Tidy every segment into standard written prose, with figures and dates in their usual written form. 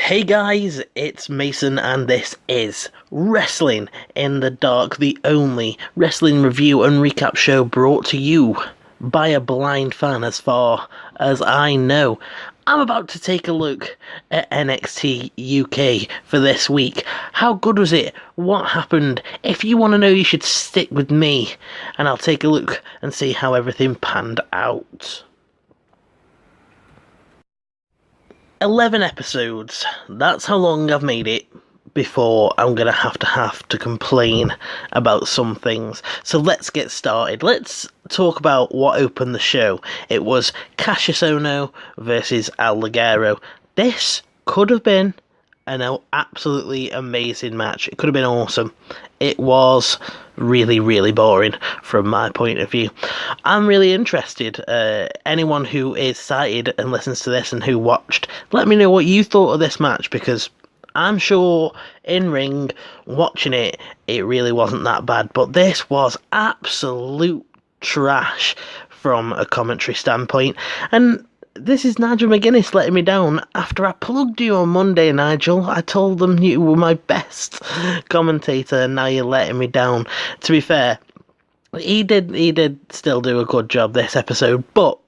Hey guys, it's Mason and this is Wrestling in the Dark, the only wrestling review and recap show brought to you by a blind fan as far as I know. I'm about to take a look at NXT UK for this week. How good was it? What happened? If you want to know, you should stick with me and I'll take a look and see how everything panned out. 11 episodes. That's how long I've made it before I'm going to have to complain about some things. So let's get started. Let's talk about what opened the show. It was Kassius Ohno versus Ligero. This could have been an absolutely amazing match. It could have been awesome. It was really boring from my point of view. I'm really interested. Anyone who is sighted and listens to this and who watched, let me know what you thought of this match, because I'm sure in ring, watching it, it really wasn't that bad. But this was absolute trash from a commentary standpoint. And this is Nigel McGuinness letting me down after I plugged you on Monday, Nigel. I told them you were my best commentator and now you're letting me down. To be fair, he did still do a good job this episode, but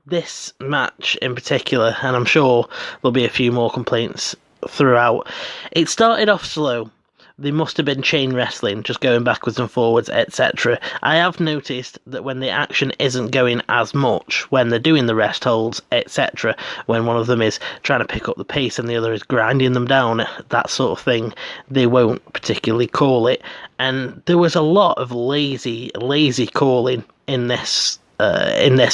this match in particular, and I'm sure there'll be a few more complaints throughout, it started off slow. They must have been chain wrestling, just going backwards and forwards, etc. I have noticed that when the action isn't going as much, when they're doing the rest holds, etc., when one of them is trying to pick up the pace and the other is grinding them down, that sort of thing, they won't particularly call it. And there was a lot of lazy calling in this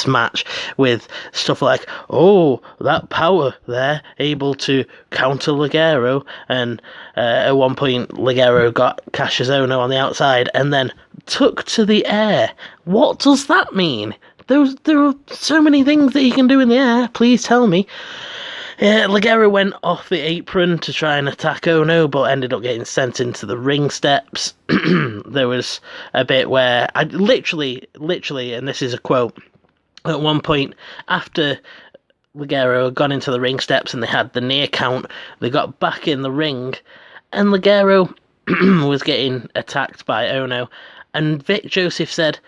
match, with stuff like, oh, that power there, able to counter Ligero, and at one point Ligero got Kassius Ohno on the outside and then took to the air. What does that mean? There are so many things that he can do in the air, please tell me. Ligero went off the apron to try and attack Ohno, but ended up getting sent into the ring steps. There was a bit where I literally, and this is a quote, at one point after Ligero had gone into the ring steps and they had the near count, they got back in the ring and Ligero was getting attacked by Ohno, and Vic Joseph said,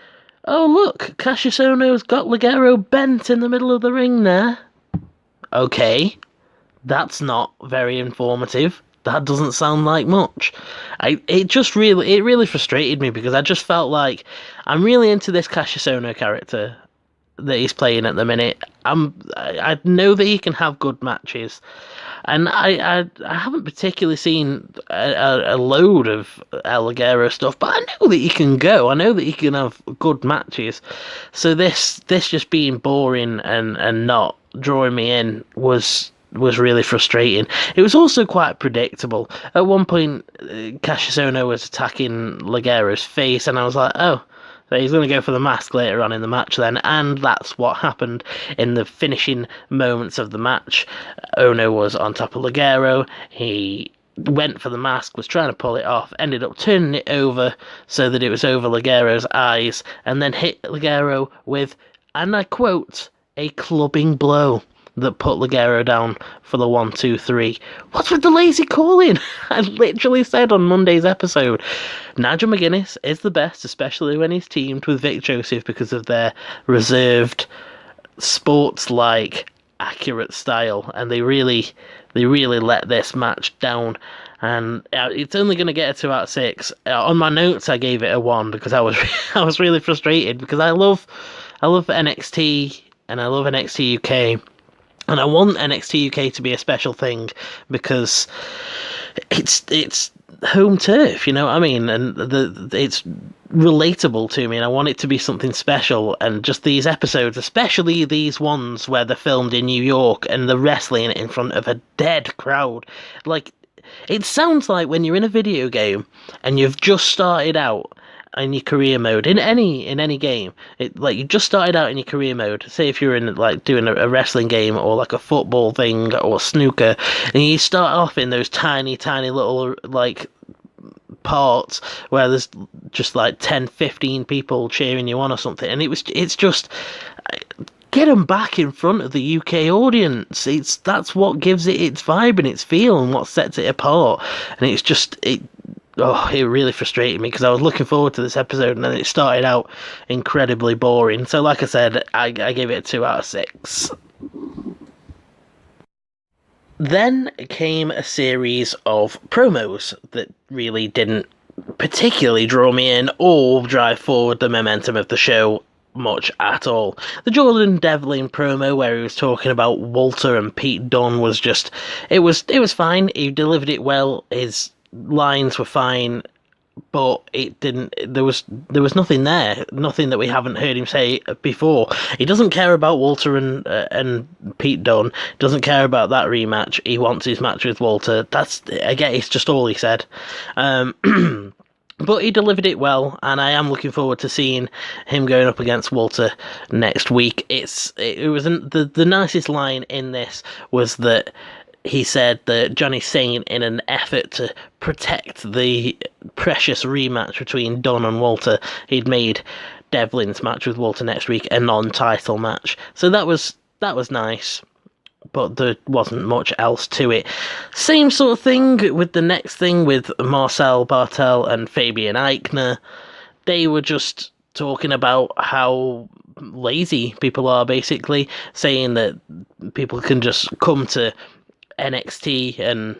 "Oh look, Kassius Ohno's got Ligero bent in the middle of the ring there." Okay, that's not very informative. That doesn't sound like much. It really frustrated me, because I just felt like I'm really into this Kassius Ohno character that he's playing at the minute. I know that he can have good matches, and I haven't particularly seen a load of Ligero stuff, but I know that he can go. I know that he can have good matches. So this just being boring and not drawing me in was really frustrating. It was also quite predictable. At one point, Kassius Ohno was attacking Ligero's face, and I was like, oh, so he's going to go for the mask later on in the match then, and that's what happened in the finishing moments of the match. Ohno was on top of Ligero, he went for the mask, was trying to pull it off, ended up turning it over so that it was over Ligero's eyes, and then hit Ligero with, and I quote, a clubbing blow that put Ligero down for the 1, 2, 3. What's with the lazy calling? I literally said on Monday's episode, Nigel McGuinness is the best, especially when he's teamed with Vic Joseph, because of their reserved, sports-like, accurate style, and they really let this match down. And it's only going to get a 2 out of 6. On my notes, I gave it a 1 because I was really frustrated, because I love NXT and I love NXT UK. And I want NXT UK to be a special thing, because it's home turf, you know what I mean? And it's relatable to me, and I want it to be something special. And just these episodes, especially these ones where they're filmed in New York and they're wrestling in front of a dead crowd. Like, it sounds like when you're in a video game and you've just started out in your career mode in any game, like you just started out in your career mode. Say if you're in like doing a wrestling game or like a football thing or snooker, and you start off in those tiny little like parts where there's just like 10-15 people cheering you on or something, and it's just get them back in front of the UK audience. That's what gives it its vibe and its feel and what sets it apart. And it's just it really frustrated me because I was looking forward to this episode and then it started out incredibly boring. So like I said, I gave it a 2 out of 6. Then came a series of promos that really didn't particularly draw me in or drive forward the momentum of the show much at all. The Jordan Devlin promo where he was talking about Walter and Pete Dunne was just it was fine. He delivered it well. His lines were fine, but it didn't. There was nothing there, nothing that we haven't heard him say before. He doesn't care about Walter and Pete Dunne. Doesn't care about that rematch. He wants his match with Walter. That's again, it's just all he said. But he delivered it well, and I am looking forward to seeing him going up against Walter next week. It was the nicest line in this was that he said that Johnny Saint, in an effort to protect the precious rematch between Dunne and Walter, he'd made Devlin's match with Walter next week a non-title match. So that was nice, but there wasn't much else to it. Same sort of thing with the next thing with Marcel Bartel and Fabian Eichner. They were just talking about how lazy people are, basically, saying that people can just come to NXT and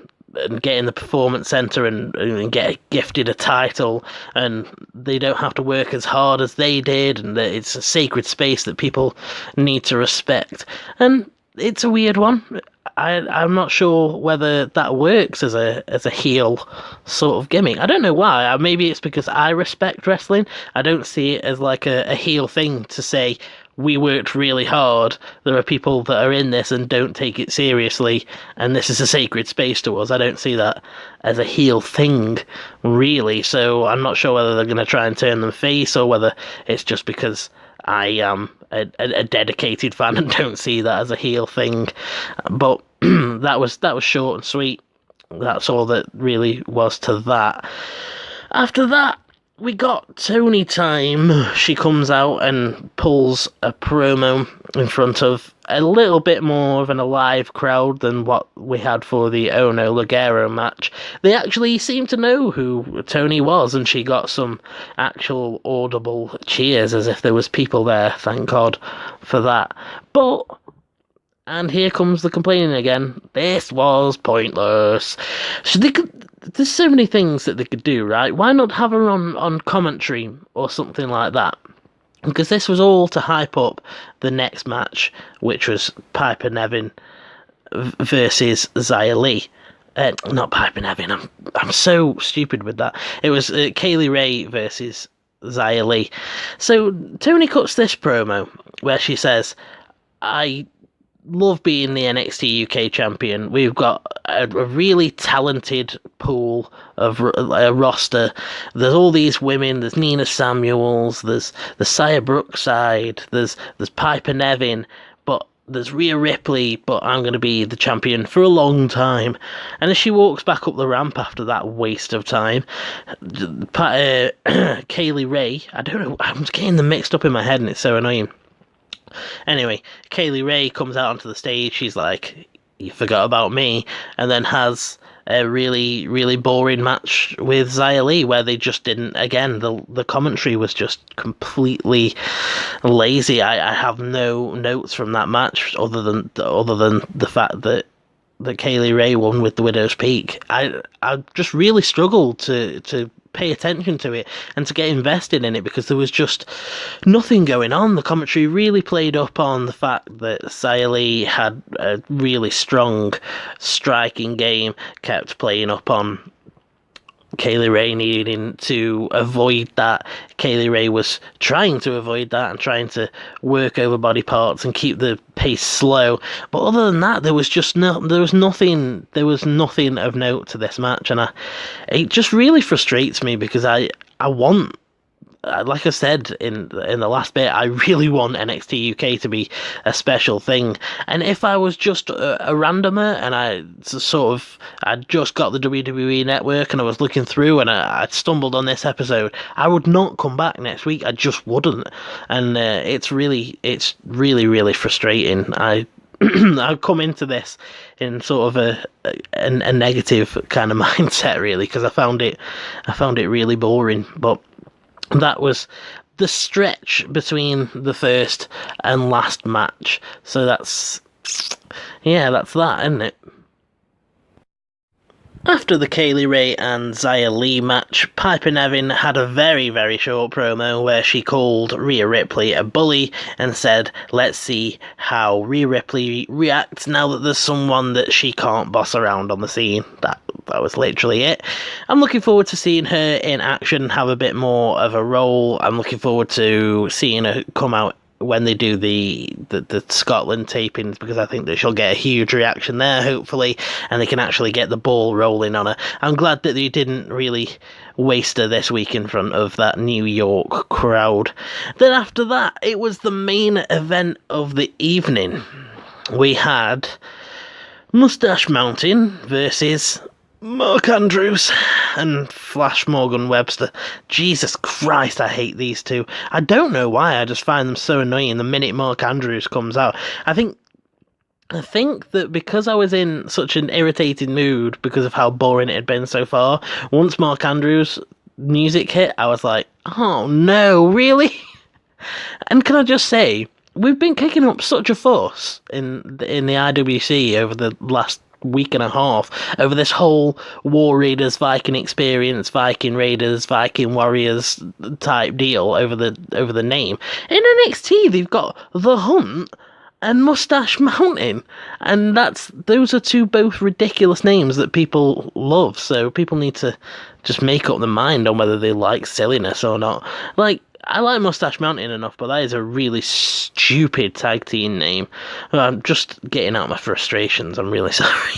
get in the performance center and get gifted a title, and they don't have to work as hard as they did, and that it's a sacred space that people need to respect. And it's a weird one. I'm not sure whether that works as a heel sort of gimmick. I don't know why. Maybe it's because I respect wrestling. I don't see it as like a heel thing to say, we worked really hard. There are people that are in this and don't take it seriously, and this is a sacred space to us. I don't see that as a heel thing, really. So I'm not sure whether they're going to try and turn them face or whether it's just because I am a dedicated fan and don't see that as a heel thing. But that was short and sweet. That's all that really was to that. After that, we got Tony time. She comes out and pulls a promo in front of a little bit more of an alive crowd than what we had for the Ohno Ligero match. They actually seemed to know who Tony was, and she got some actual audible cheers as if there was people there. Thank God for that. But, and here comes the complaining again, this was pointless. So there's so many things that they could do, right? Why not have her on commentary or something like that? Because this was all to hype up the next match, which was Piper Niven versus ZiaLee. Not Piper Niven. I'm so stupid with that. It was Kaylee Ray versus ZiaLee. So Tony cuts this promo where she says, I love being the NXT UK champion. We've got a really talented pool of a roster. There's all these women. There's Nina Samuels. There's the Xia Brookside. There's Piper Niven. But there's Rhea Ripley. But I'm going to be the champion for a long time. And as she walks back up the ramp after that waste of time, Kaylee Ray. I don't know. I'm getting them mixed up in my head, and it's so annoying. Anyway, Kaylee Ray comes out onto the stage. She's like, you forgot about me, and then has a really, really boring match with ZiaLee where they just didn't, again, the commentary was just completely lazy. I have no notes from that match other than the fact that Kaylee Ray won with the Widow's Peak. I just really struggled to pay attention to it and to get invested in it because there was just nothing going on. The commentary really played up on the fact that ZiaLee had a really strong striking game, kept playing up on Kaylee Ray needing to avoid that. Kaylee Ray was trying to avoid that and trying to work over body parts and keep the pace slow. But other than that, there was nothing of note to this match, and it just really frustrates me because I want like I said in the last bit, I really want NXT UK to be a special thing. And if I was just a randomer and I just got the WWE Network and I was looking through and I'd stumbled on this episode, I would not come back next week. I just wouldn't. And it's really frustrating. I've come into this in sort of a negative kind of mindset, really, because I found it really boring. But that was the stretch between the first and last match. So that's that, isn't it? After the Kaylee Ray and ZiaLee match, Piper Niven had a very, very short promo where she called Rhea Ripley a bully and said, let's see how Rhea Ripley reacts now that there's someone that she can't boss around on the scene. That was literally it. I'm looking forward to seeing her in action, have a bit more of a role. I'm looking forward to seeing her come out when they do the Scotland tapings, because I think that she'll get a huge reaction there, hopefully, and they can actually get the ball rolling on her. I'm glad that they didn't really waste her this week in front of that New York crowd. Then after that, it was the main event of the evening. We had Moustache Mountain versus Mark Andrews and Flash Morgan Webster. Jesus Christ, I hate these two. I don't know why, I just find them so annoying the minute Mark Andrews comes out. I think that because I was in such an irritated mood because of how boring it had been so far, once Mark Andrews' music hit, I was like, oh no, really? And can I just say, we've been kicking up such a fuss in the IWC over the last week and a half over this whole War Raiders Viking experience, Viking Raiders, Viking Warriors type deal over the name. In NXT, they've got The Hunt and Moustache Mountain, and those are two both ridiculous names that people love. So people need to just make up their mind on whether they like silliness or not. Like, I like Moustache Mountain enough, but that is a really stupid tag team name. I'm just getting out my frustrations. I'm really sorry.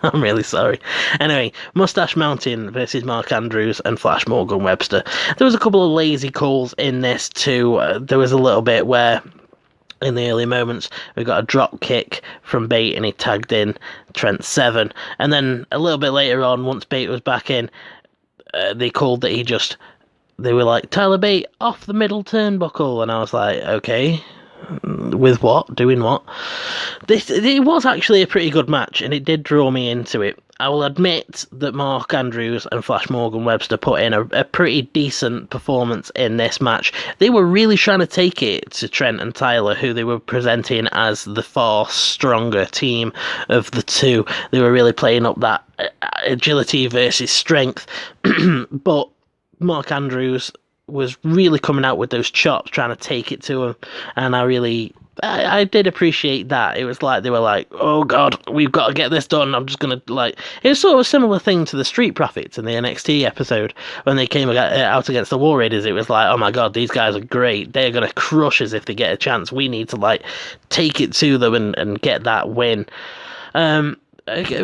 I'm really sorry. Anyway, Moustache Mountain versus Mark Andrews and Flash Morgan Webster. There was a couple of lazy calls in this too. There was a little bit where, in the early moments, we got a drop kick from Bate and he tagged in Trent Seven. And then a little bit later on, once Bate was back in, they called that they were like, Tyler Bate off the middle turnbuckle, and I was like, okay, with what? Doing what? It was actually a pretty good match, and it did draw me into it. I will admit that Mark Andrews and Flash Morgan Webster put in a pretty decent performance in this match. They were really trying to take it to Trent and Tyler, who they were presenting as the far stronger team of the two. They were really playing up that agility versus strength, but Mark Andrews was really coming out with those chops, trying to take it to him, and I did appreciate that. It was like they were like, oh god, we've got to get this done. I'm just gonna it was sort of a similar thing to the Street Profits in the NXT episode when they came out against the War Raiders. It was like, oh my god, these guys are great. They're gonna crush us if they get a chance. We need to take it to them and get that win.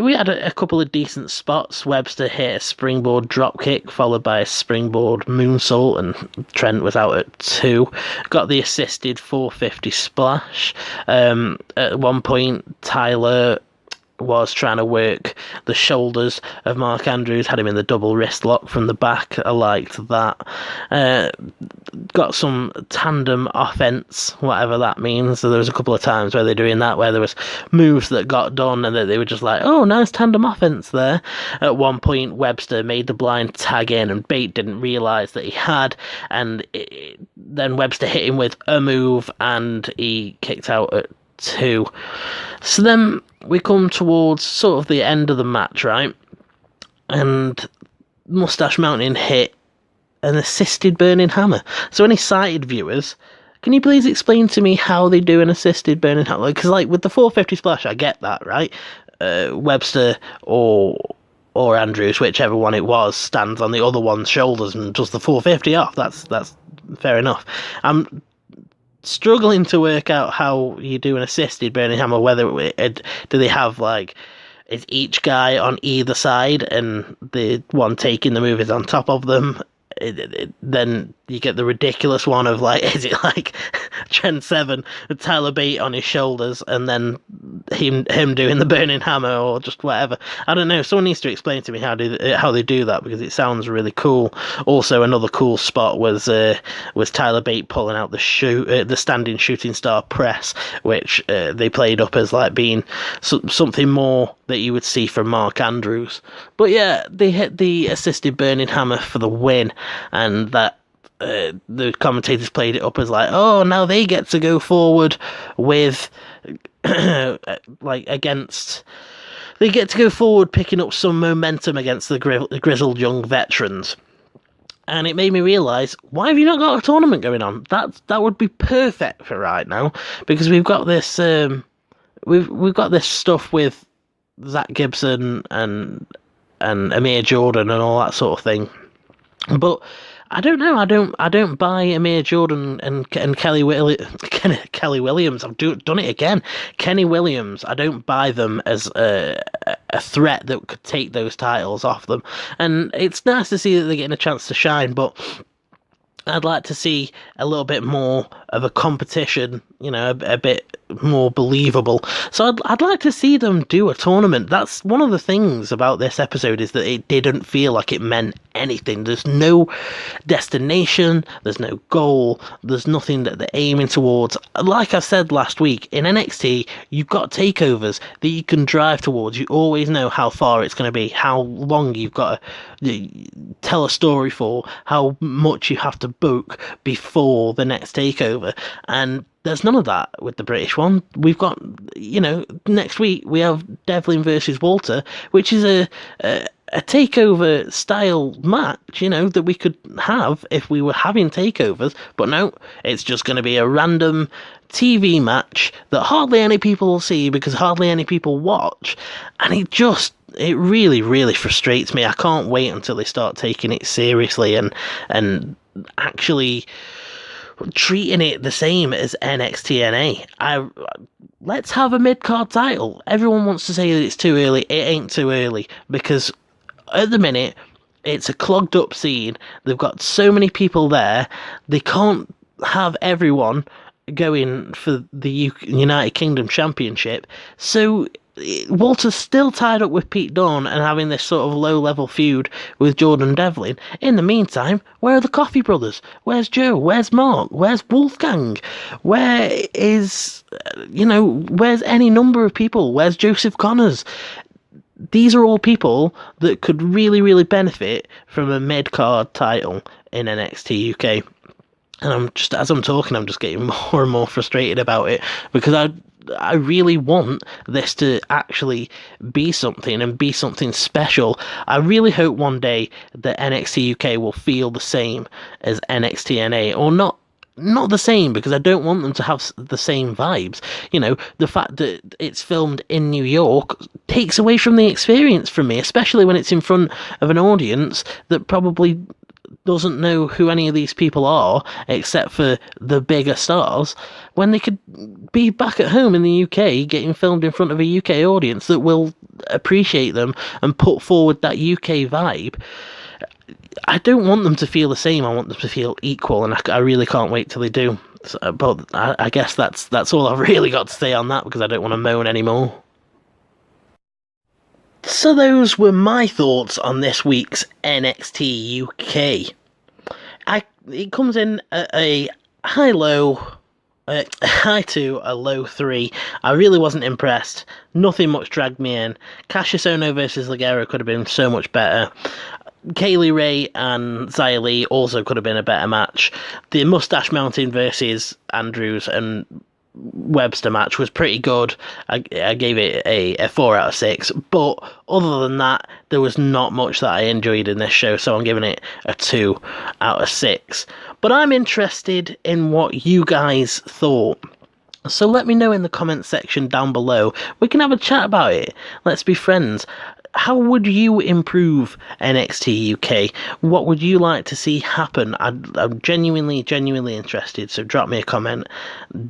We had a couple of decent spots. Webster hit a springboard dropkick followed by a springboard moonsault, and Trent was out at 2. Got the assisted 450 splash. At one point, Tyler was trying to work the shoulders of Mark Andrews, had him in the double wrist lock from the back. I liked that. Got some tandem offense, whatever that means. So there was a couple of times where they're doing that, where there was moves that got done and that they were just like, oh, nice tandem offense there. At one point, Webster made the blind tag in, and Bate didn't realise that he had, and then Webster hit him with a move, and he kicked out at 2. So then we come towards sort of the end of the match, right? And Moustache Mountain hit an assisted burning hammer. So any sighted viewers, can you please explain to me how they do an assisted burning hammer? Because with the 450 splash, I get that, right? Webster or Andrews, whichever one it was, stands on the other one's shoulders and does the 450 off. That's fair enough. I'm struggling to work out how you do an assisted burning hammer. Whether do they have is each guy on either side and the one taking the move is on top of them? Then you get the ridiculous one of like, is it like Gen 7 with Tyler Bate on his shoulders and then him doing the burning hammer or just whatever. I don't know. Someone needs to explain to me how they do that, because it sounds really cool. Also, another cool spot was Tyler Bate pulling out the standing shooting star press, which they played up as like being something more that you would see from Mark Andrews. But yeah, they hit the assisted burning hammer for the win, and that the commentators played it up as like, oh, now they get to go forward with like against. They get to go forward picking up some momentum against the grizzled young veterans. And it made me realise, why have you not got a tournament going on? That would be perfect for right now, because we've got this we've got this stuff with Zach Gibson and Amir Jordan and all that sort of thing. But I don't know. I don't buy Amir Jordan and Kelly Williams. I've done it again. Kenny Williams. I don't buy them as a threat that could take those titles off them. And it's nice to see that they're getting a chance to shine, but I'd like to see a little bit more of a competition, you know, a bit more believable. So I'd like to see them do a tournament. That's one of the things about this episode, is that it didn't feel like it meant anything. There's no destination, there's no goal, there's nothing that they're aiming towards. Like I said last week, in NXT, you've got takeovers that you can drive towards. You always know how far it's going to be, how long you've got to tell a story for, how much you have to book before the next takeover. And there's none of that with the British one. We've got, you know, next week we have Devlin versus Walter, which is a takeover style match, you know, that we could have if we were having takeovers. But no, it's just going to be a random TV match that hardly any people will see because hardly any people watch. And it really, really frustrates me. I can't wait until they start taking it seriously and actually treating it the same as NXT NA. Let's have a mid-card title. Everyone wants to say that it's too early. It ain't too early, because at the minute it's a clogged up scene. They've got so many people there. They can't have everyone going for the United Kingdom Championship. So Walter's still tied up with Pete Dunne and having this sort of low-level feud with Jordan Devlin. In the meantime, where are the Coffey brothers? Where's Joe? Where's Mark? Where's Wolfgang? Where is, where's any number of people? Where's Joseph Connors? These are all people that could really, really benefit from a mid-card title in NXT UK. And as I'm talking, I'm just getting more and more frustrated about it, because I really want this to actually be something and be something special. I really hope one day that NXT UK will feel the same as NXT NA, or not the same, because I don't want them to have the same vibes. You know, the fact that it's filmed in New York takes away from the experience from me, especially when it's in front of an audience that probably doesn't know who any of these people are except for the bigger stars, when they could be back at home in the UK getting filmed in front of a UK audience that will appreciate them and put forward that UK vibe. I don't want them to feel the same. I want them to feel equal, and I really can't wait till they do. So, but I guess that's all I've really got to say on that, because I don't want to moan anymore. So those were my thoughts on this week's NXT UK. It comes in at a high to a low 3. I really wasn't impressed. Nothing much dragged me in. Kassius Ohno versus Ligero could have been so much better. Kaylee Ray and ZiaLee also could have been a better match. The Moustache Mountain versus Andrews and Webster match was pretty good. I gave it a 4 out of 6, but other than that, there was not much that I enjoyed in this show, so I'm giving it a 2 out of 6. But I'm interested in what you guys thought, so let me know in the comments section down below. We can have a chat about it. Let's be friends. how would you improve NXT UK? What would you like to see happen? I'm genuinely interested, so drop me a comment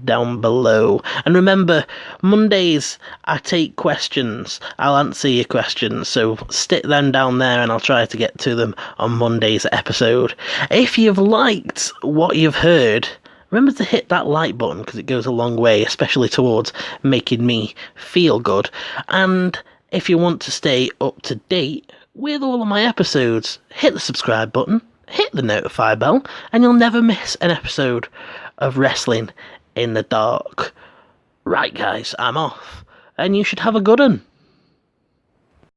down below. And remember, Mondays I take questions. I'll answer your questions, so stick them down there and I'll try to get to them on Monday's episode. If you've liked what you've heard, remember to hit that like button because it goes a long way, especially towards making me feel good. And if you want to stay up to date with all of my episodes, hit the subscribe button, hit the notify bell, and you'll never miss an episode of Wrestling in the Dark. Right guys, I'm off, and you should have a good one.